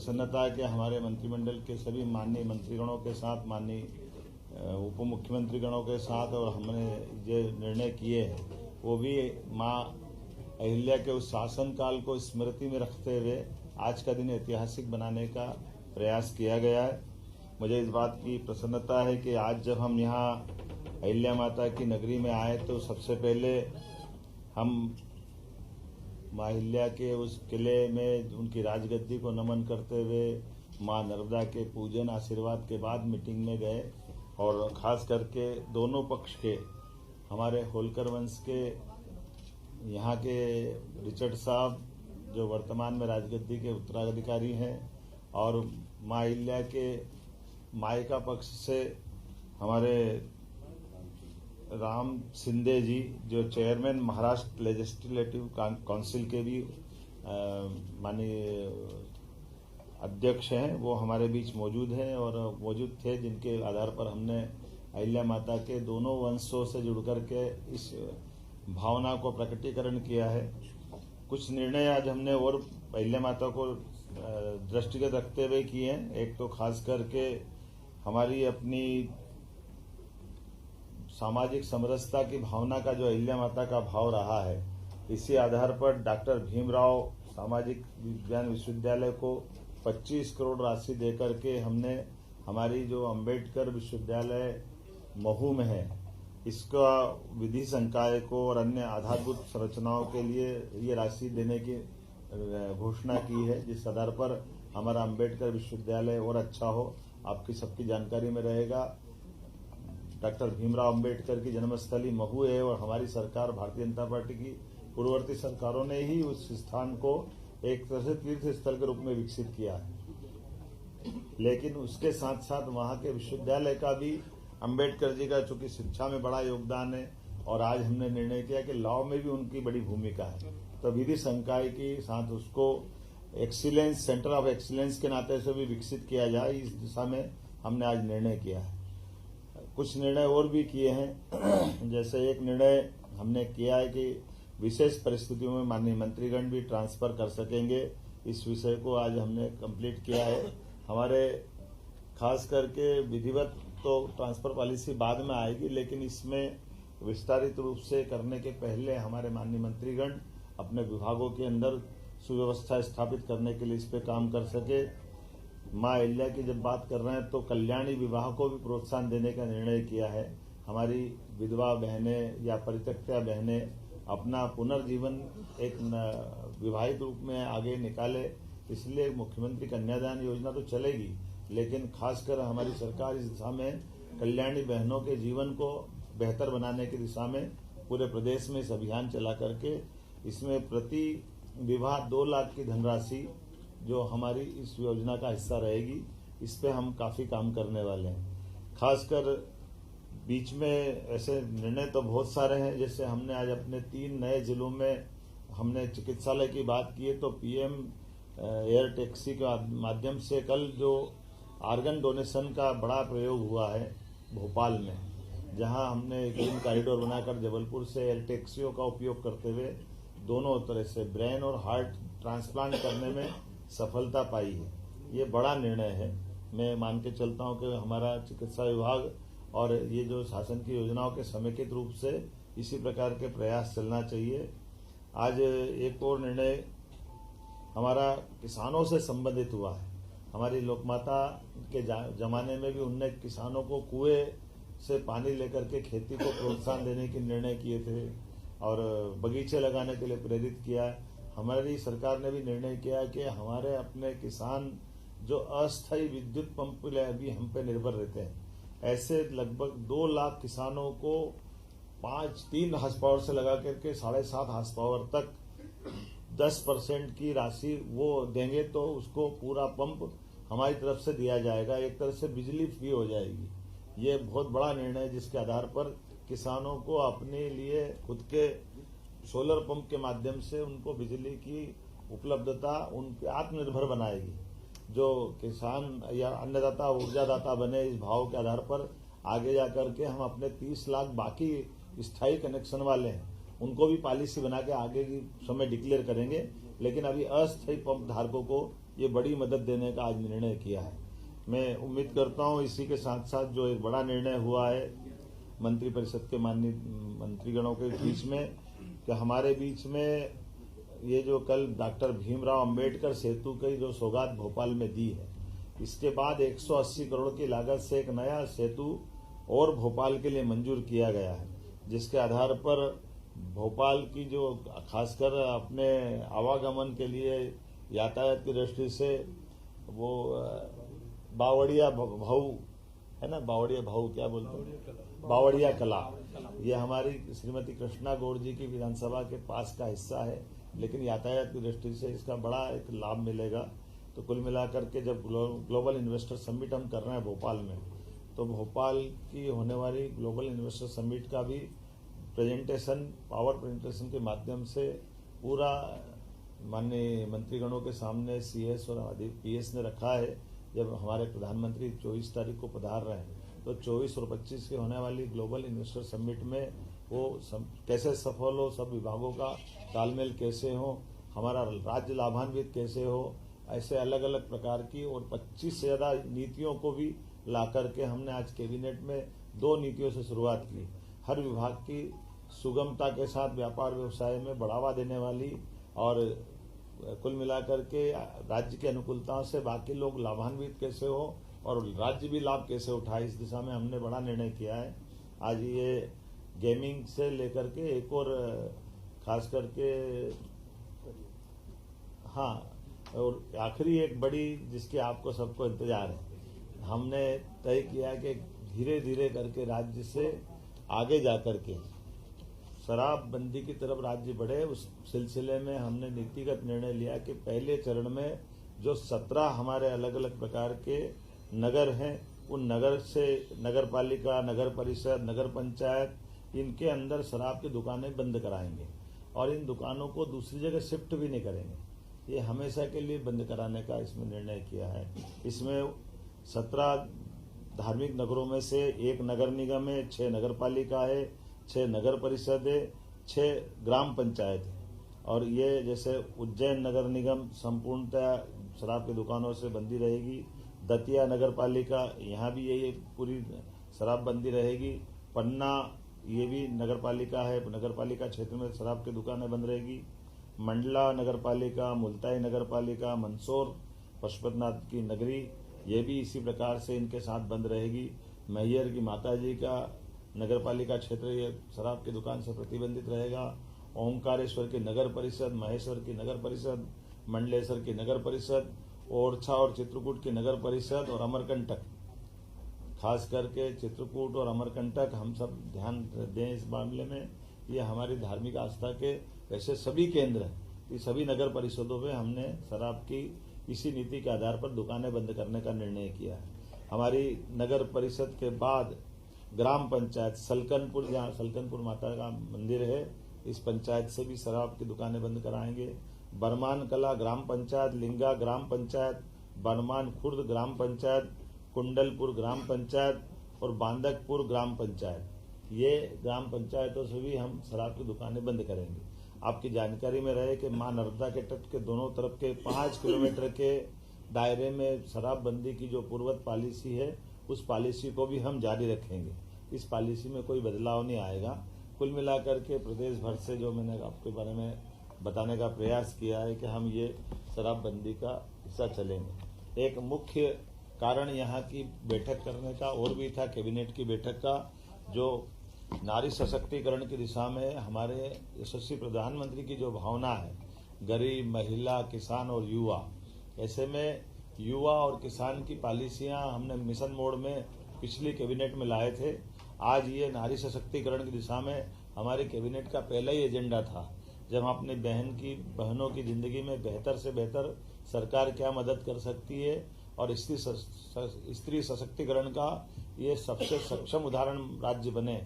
प्रसन्नता है कि हमारे मंत्रिमंडल के सभी माननीय मंत्रीगणों के साथ, माननीय उप मुख्यमंत्रीगणों के साथ, और हमने जो निर्णय किए हैं वो भी माँ अहिल्या के उस शासनकाल को स्मृति में रखते हुए आज का दिन ऐतिहासिक बनाने का प्रयास किया गया है। मुझे इस बात की प्रसन्नता है कि आज जब हम यहाँ अहिल्या माता की नगरी में आए तो सबसे पहले हम माँ अहिल्या के उस किले में उनकी राजगद्दी को नमन करते हुए माँ नर्मदा के पूजन आशीर्वाद के बाद मीटिंग में गए, और खास करके दोनों पक्ष के हमारे होलकर वंश के यहाँ के रिचर्ड साहब जो वर्तमान में राजगद्दी के उत्तराधिकारी हैं, और माँ अहिल्या के मायका पक्ष से हमारे राम शिंदे जी जो चेयरमैन महाराष्ट्र लेजिस्लेटिव काउंसिल के भी माननीय अध्यक्ष हैं, वो हमारे बीच मौजूद हैं और मौजूद थे, जिनके आधार पर हमने अहिल्या माता के दोनों वंशों से जुड़कर के इस भावना को प्रकटीकरण किया है। कुछ निर्णय आज हमने और अहिल्या माता को दृष्टिगत रखते हुए किए हैं। एक तो खास करके हमारी अपनी सामाजिक समरसता की भावना का जो अहिल्या माता का भाव रहा है, इसी आधार पर डॉक्टर भीमराव सामाजिक विज्ञान विश्वविद्यालय को 25 करोड़ राशि देकर के हमने हमारी जो अंबेडकर विश्वविद्यालय महू में है, इसका विधि संकाय को और अन्य आधारभूत संरचनाओं के लिए ये राशि देने की घोषणा की है, जिस आधार पर हमारा अंबेडकर विश्वविद्यालय और अच्छा हो। आपकी सबकी जानकारी में रहेगा, डॉक्टर भीमराव अंबेडकर की जन्मस्थली महू है और हमारी सरकार भारतीय जनता पार्टी की पूर्ववर्ती सरकारों ने ही उस स्थान को एक तरह से तीर्थ स्थल के रूप में विकसित किया है। लेकिन उसके साथ साथ वहां के विश्वविद्यालय का भी अंबेडकर जी का चूंकि शिक्षा में बड़ा योगदान है, और आज हमने निर्णय किया कि लॉ में भी उनकी बड़ी भूमिका है, तो विधि संकाय के साथ उसको एक्सीलेंस सेंटर ऑफ एक्सीलेंस के नाते से भी विकसित किया जाए, इस दिशा में हमने आज निर्णय किया है। कुछ निर्णय और भी किए हैं, जैसे एक निर्णय हमने किया है कि विशेष परिस्थितियों में माननीय मंत्रीगण भी ट्रांसफर कर सकेंगे। इस विषय को आज हमने कंप्लीट किया है। हमारे खास करके विधिवत तो ट्रांसफर पॉलिसी बाद में आएगी, लेकिन इसमें विस्तारित रूप से करने के पहले हमारे माननीय मंत्रीगण अपने विभागों के अंदर सुव्यवस्था स्थापित करने के लिए इस पे काम कर सके। माँ अहिल्या की जब बात कर रहे हैं तो कल्याणी विवाह को भी प्रोत्साहन देने का निर्णय किया है। हमारी विधवा बहनें या परित्यक्ता बहनें अपना पुनर्जीवन एक विवाहित रूप में आगे निकाले, इसलिए मुख्यमंत्री कन्यादान योजना तो चलेगी, लेकिन खासकर हमारी सरकार इस दिशा में कल्याणी बहनों के जीवन को बेहतर बनाने की दिशा में पूरे प्रदेश में इस अभियान चला करके इसमें प्रति विवाह 2 लाख की धनराशि जो हमारी इस योजना का हिस्सा रहेगी, इस पे हम काफी काम करने वाले हैं। खासकर बीच में ऐसे निर्णय तो बहुत सारे हैं, जैसे हमने आज अपने 3 नए जिलों में हमने चिकित्सालय की बात की है, तो पीएम एयर टैक्सी के माध्यम से कल जो आर्गन डोनेशन का बड़ा प्रयोग हुआ है भोपाल में, जहां हमने ग्रीन कॉरिडोर बनाकर जबलपुर से एयर टैक्सियों का उपयोग करते हुए दोनों तरह से ब्रेन और हार्ट ट्रांसप्लांट करने में सफलता पाई है। ये बड़ा निर्णय है। मैं मान के चलता हूं कि हमारा चिकित्सा विभाग और ये जो शासन की योजनाओं के समेकित रूप से इसी प्रकार के प्रयास चलना चाहिए। आज एक और निर्णय हमारा किसानों से संबंधित हुआ है। हमारी लोकमाता के जमाने में भी उनने किसानों को कुएं से पानी लेकर के खेती को प्रोत्साहन देने के निर्णय किए थे और बगीचे लगाने के लिए प्रेरित किया। हमारी सरकार ने भी निर्णय किया कि हमारे अपने किसान जो अस्थायी विद्युत पंप भी हम पे निर्भर रहते हैं, ऐसे लगभग 2 लाख किसानों को 3 हार्स पावर से लगा करके 7.5 हार्स पावर तक 10% की राशि वो देंगे, तो उसको पूरा पंप हमारी तरफ से दिया जाएगा। एक तरह से बिजली फ्री हो जाएगी। ये बहुत बड़ा निर्णय है, जिसके आधार पर किसानों को अपने लिए खुद के सोलर पंप के माध्यम से उनको बिजली की उपलब्धता उनके आत्मनिर्भर बनाएगी। जो किसान या अन्नदाता ऊर्जादाता बने, इस भाव के आधार पर आगे जाकर के हम अपने 30 लाख बाकी स्थायी कनेक्शन वाले हैं उनको भी पॉलिसी बना के आगे की समय डिक्लेयर करेंगे, लेकिन अभी अस्थायी पंप धारकों को ये बड़ी मदद देने का आज निर्णय किया है। मैं उम्मीद करता हूं इसी के साथ साथ जो एक बड़ा निर्णय हुआ है मंत्रिपरिषद के माननीय मंत्रीगणों के बीच में कि हमारे बीच में ये जो कल डॉक्टर भीमराव अंबेडकर सेतु की जो सौगात भोपाल में दी है, इसके बाद 180 करोड़ की लागत से एक नया सेतु और भोपाल के लिए मंजूर किया गया है, जिसके आधार पर भोपाल की जो खासकर अपने आवागमन के लिए यातायात की दृष्टि से वो बावड़िया भाऊ है ना, बावड़िया भाऊ क्या बोलते हैं, बावड़िया कला, ये हमारी श्रीमती कृष्णा गौड़ जी की विधानसभा के पास का हिस्सा है, लेकिन यातायात की दृष्टि से इसका बड़ा एक लाभ मिलेगा। तो कुल मिलाकर के जब ग्लोबल इन्वेस्टर समिट हम कर रहे हैं भोपाल में, तो भोपाल की होने वाली ग्लोबल इन्वेस्टर समिट का भी प्रेजेंटेशन, पावर प्रेजेंटेशन के माध्यम से पूरा माननीय मंत्रीगणों के सामने सीएस और पीएस ने रखा है। जब हमारे प्रधानमंत्री 24 तारीख को पधार रहे हैं, तो 24 और 25 के होने वाली ग्लोबल इन्वेस्टर समिट में वो कैसे सफल हो, सब विभागों का तालमेल कैसे हो, हमारा राज्य लाभान्वित कैसे हो, ऐसे अलग अलग प्रकार की और 25 से ज्यादा नीतियों को भी ला करके हमने आज कैबिनेट में 2 नीतियों से शुरुआत की। हर विभाग की सुगमता के साथ व्यापार व्यवसाय में बढ़ावा देने वाली और कुल मिलाकर के राज्य की अनुकूलताओं से बाकी लोग लाभान्वित कैसे हो और राज्य भी लाभ कैसे उठाए, इस दिशा में हमने बड़ा निर्णय किया है। आज ये गेमिंग से लेकर के एक और खास करके और आखिरी एक बड़ी जिसकी आपको सबको इंतजार है, हमने तय किया कि धीरे धीरे करके राज्य से आगे जाकर के शराबबंदी की तरफ राज्य बढ़े। उस सिलसिले में हमने नीतिगत निर्णय लिया कि पहले चरण में जो 17 हमारे अलग अलग प्रकार के नगर हैं, उन नगर से नगर पालिका, नगर परिषद, नगर पंचायत, इनके अंदर शराब की दुकानें बंद कराएंगे और इन दुकानों को दूसरी जगह शिफ्ट भी नहीं करेंगे। ये हमेशा के लिए बंद कराने का इसमें निर्णय किया है। इसमें 17 धार्मिक नगरों में से 1 नगर निगम है, 6 नगर पालिका है, 6 नगर परिषद है, 6 ग्राम पंचायत है। और ये जैसे उज्जैन नगर निगम संपूर्णतः शराब की दुकानों से बंदी रहेगी। दतिया नगर पालिका, यहाँ भी यही पूरी शराबबंदी रहेगी। पन्ना ये भी नगर पालिका है, नगर पालिका क्षेत्र में शराब की दुकानें बंद रहेगी। मंडला नगर पालिका, मुल्ताई नगर पालिका, मंदसौर पशुपतिनाथ की नगरी, ये भी इसी प्रकार से इनके साथ बंद रहेगी। मैहर की माताजी का नगर पालिका क्षेत्र ये शराब की दुकान से प्रतिबंधित रहेगा। ओंकारेश्वर की नगर परिषद, महेश्वर की नगर परिषद, मंडलेश्वर की नगर परिषद, ओरछा और चित्रकूट की नगर परिषद और अमरकंटक, खास करके चित्रकूट और अमरकंटक हम सब ध्यान दें इस मामले में। ये हमारी धार्मिक आस्था के वैसे सभी केंद्र हैं, ये सभी नगर परिषदों में हमने शराब की इसी नीति के आधार पर दुकानें बंद करने का निर्णय किया है। हमारी नगर परिषद के बाद ग्राम पंचायत सलकनपुर, जहाँ सलकनपुर माता का मंदिर है, इस पंचायत से भी शराब की दुकानें बंद कराएंगे। बरमान कला ग्राम पंचायत, लिंगा ग्राम पंचायत, बरमान खुर्द ग्राम पंचायत, कुंडलपुर ग्राम पंचायत और बांदकपुर ग्राम पंचायत, ये ग्राम पंचायतों से भी हम शराब की दुकानें बंद करेंगे। आपकी जानकारी में रहे कि मां नर्मदा के तट के दोनों तरफ के 5 किलोमीटर के दायरे में शराबबंदी की जो पूर्वत पॉलिसी है, उस पॉलिसी को भी हम जारी रखेंगे। इस पॉलिसी में कोई बदलाव नहीं आएगा। कुल मिलाकर के प्रदेश भर से जो मैंने आपके बारे में बताने का प्रयास किया है कि हम ये शराबबंदी का हिस्सा चलेंगे। एक मुख्य कारण यहाँ की बैठक करने का और भी था, कैबिनेट की बैठक का, जो नारी सशक्तिकरण की दिशा में हमारे यशस्वी प्रधानमंत्री की जो भावना है, गरीब, महिला, किसान और युवा, ऐसे में युवा और किसान की पॉलिसियां हमने मिशन मोड में पिछली कैबिनेट में लाए थे। आज ये नारी सशक्तिकरण की दिशा में हमारे कैबिनेट का पहला ही एजेंडा था, जब हम अपनी बहनों की जिंदगी में बेहतर से बेहतर सरकार क्या मदद कर सकती है और स्त्री सशक्तिकरण का ये सबसे सक्षम उदाहरण राज्य बने,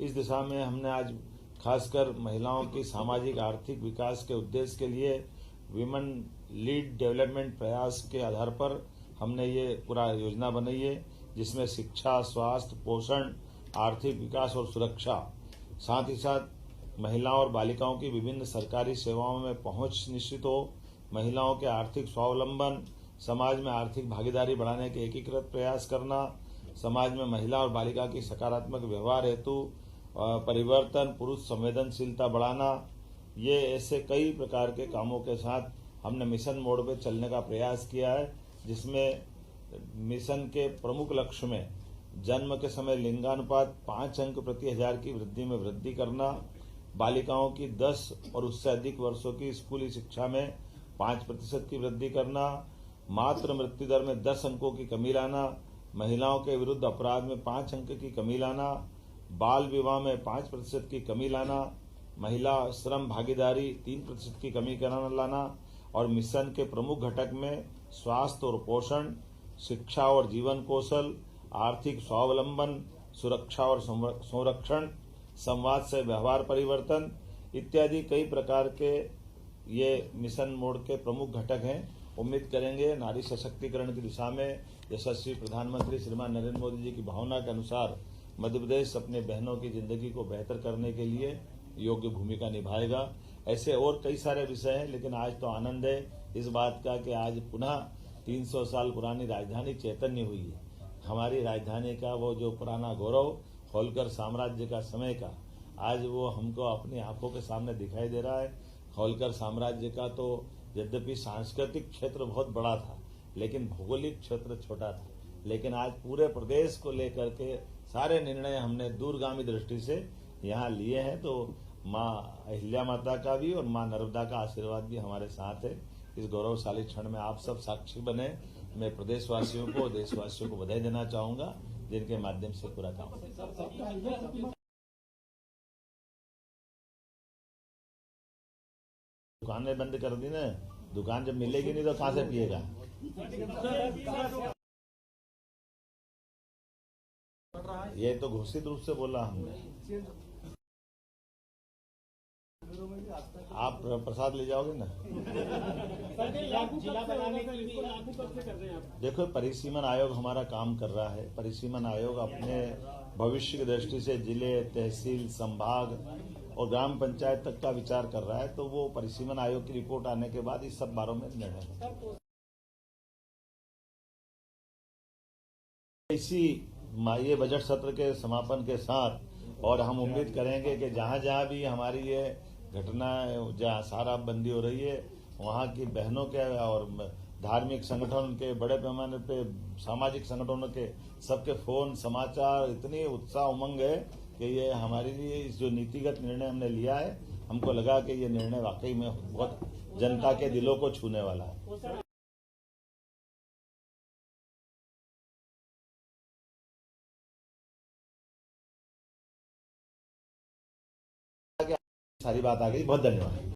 इस दिशा में हमने आज खासकर महिलाओं की सामाजिक आर्थिक विकास के उद्देश्य के लिए विमेन लीड डेवलपमेंट प्रयास के आधार पर हमने ये पूरा योजना बनाई है, जिसमें शिक्षा, स्वास्थ्य, पोषण, आर्थिक विकास और सुरक्षा, साथ ही साथ महिलाओं और बालिकाओं की विभिन्न सरकारी सेवाओं में पहुंच निश्चित हो, महिलाओं के आर्थिक स्वावलंबन, समाज में आर्थिक भागीदारी बढ़ाने के एकीकृत प्रयास करना, समाज में महिला और बालिका की सकारात्मक व्यवहार हेतु परिवर्तन, पुरुष संवेदनशीलता बढ़ाना, ये ऐसे कई प्रकार के कामों के साथ हमने मिशन मोड में चलने का प्रयास किया है, जिसमें मिशन के प्रमुख लक्ष्य में जन्म के समय लिंगानुपात 5 अंक प्रति हजार की वृद्धि में वृद्धि करना, बालिकाओं की 10 और उससे अधिक वर्षों की स्कूली शिक्षा में 5% की वृद्धि करना, मातृ मृत्यु दर में 10 अंकों की कमी लाना, महिलाओं के विरुद्ध अपराध में 5 अंक की कमी लाना, बाल विवाह में 5% की कमी लाना, महिला श्रम भागीदारी 3% की कमी लाना और मिशन के प्रमुख घटक में स्वास्थ्य और पोषण, शिक्षा और जीवन कौशल, आर्थिक स्वावलंबन, सुरक्षा और संरक्षण, संवाद से व्यवहार परिवर्तन इत्यादि कई प्रकार के ये मिशन मोड के प्रमुख घटक हैं। उम्मीद करेंगे नारी सशक्तिकरण की दिशा में यशस्वी प्रधानमंत्री श्रीमान नरेंद्र मोदी जी की भावना के अनुसार मध्य प्रदेश अपने बहनों की जिंदगी को बेहतर करने के लिए योग्य भूमिका निभाएगा। ऐसे और कई सारे विषय हैं, लेकिन आज तो आनंद है इस बात का कि आज पुनः 300 साल पुरानी राजधानी चैतन्य हुई है। हमारी राजधानी का वो जो पुराना गौरव होलकर साम्राज्य का समय का आज वो हमको अपनी आंखों के सामने दिखाई दे रहा है। होलकर साम्राज्य का तो यद्यपि सांस्कृतिक क्षेत्र बहुत बड़ा था, लेकिन भौगोलिक क्षेत्र छोटा था, लेकिन आज पूरे प्रदेश को लेकर के सारे निर्णय हमने दूरगामी दृष्टि से यहाँ लिए हैं। तो माँ अहिल्या माता का भी और माँ नर्मदा का आशीर्वाद भी हमारे साथ है। इस गौरवशाली क्षण में आप सब साक्षी बने। मैं प्रदेशवासियों को, देशवासियों को बधाई देना चाहूंगा, जिनके माध्यम से पूरा काम दुकानें बंद कर दी ना। दुकान जब मिलेगी नहीं तो कहां से पिएगा। ये तो घोषित रूप से बोला हमने। आप प्रसाद ले जाओगे ना। देखो, परिसीमन आयोग हमारा काम कर रहा है। परिसीमन आयोग अपने भविष्य की दृष्टि से जिले, तहसील, संभाग और ग्राम पंचायत तक का विचार कर रहा है। तो वो परिसीमन आयोग की रिपोर्ट आने के बाद इस सब बारों में निर्णय होगा। इसी ये बजट सत्र के समापन के साथ और हम उम्मीद करेंगे कि जहां जहां भी हमारी ये घटना जहाँ शराबबंदी हो रही है, वहाँ की बहनों के और धार्मिक संगठन के, बड़े पैमाने पे सामाजिक संगठनों के सबके फोन, समाचार, इतनी उत्साह उमंग है कि ये हमारे लिए इस जो नीतिगत निर्णय हमने लिया है, हमको लगा कि ये निर्णय वाकई में बहुत जनता के दिलों को छूने वाला है। सारी बात आ गई। बहुत धन्यवाद।